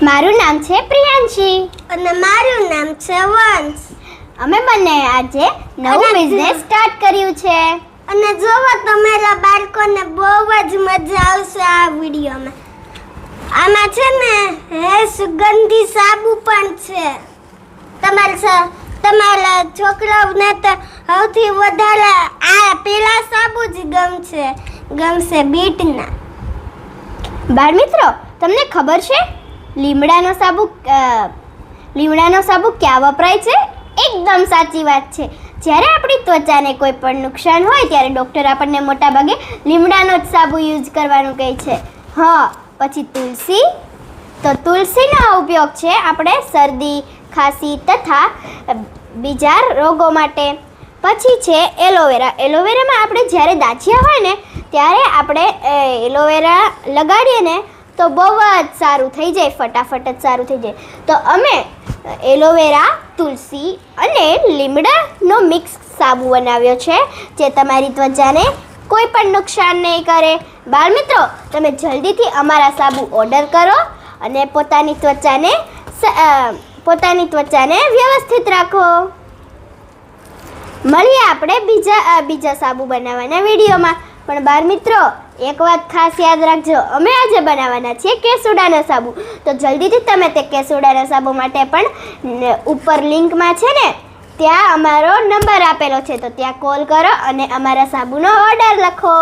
મારું નામ છે પ્રિયાંશી અને મારું નામ છે વંશ. અમે બંને આજે નવું બિઝનેસ સ્ટાર્ટ કર્યું છે અને જોવો તમારા બાળકોને બહુ જ મજા આવશે આ વિડીયોમાં. આમાં છે ને સુગંધી સાબુ પણ છે. તમારા છોકરાઓને તો સૌથી વધારે આ પેલા સાબુ જ ગમશે બીટના. બાળ મિત્રો, તમને ખબર છે લીમડાનો સાબુ ક્યાં વપરાય છે? એકદમ સાચી વાત છે. જ્યારે આપણી ત્વચાને કોઈ પણ નુકસાન હોય ત્યારે ડૉક્ટર આપણને મોટાભાગે લીમડાનો જ સાબુ યુઝ કરવાનું કહે છે. હા, પછી તુલસી. તો તુલસીનો ઉપયોગ છે આપણે શરદી, ખાંસી તથા બીજા રોગો માટે. પછી છે એલોવેરા. એલોવેરામાં આપણે જ્યારે દાજ્યા હોય ને ત્યારે આપણે એલોવેરા લગાડીએ ને તો બહુ જ સારું થઈ જાય, ફટાફટ જ સારું થઈ જાય. તો અમે એલોવેરા, તુલસી અને લીમડાનો મિક્સ સાબુ બનાવ્યો છે જે તમારી ત્વચાને કોઈ પણ નુકસાન નહીં કરે. બાળ મિત્રો, તમે જલ્દીથી અમારા સાબુ ઓર્ડર કરો અને પોતાની ત્વચાને વ્યવસ્થિત રાખો. મળીએ આપણે બીજા સાબુ બનાવવાના વિડીયોમાં. પણ બાળ મિત્રો, એક વાત ખાસ યાદ રાખજો, અમે આજે બનાવવાના છીએ કેસુડાનો સાબુ. તો જલ્દીથી તમે તે કેસુડાના સાબુ માટે પણ ઉપર લિંકમાં છે ને ત્યાં અમારો નંબર આપેલો છે, તો ત્યાં કોલ કરો અને અમારા સાબુનો ઓર્ડર લખો.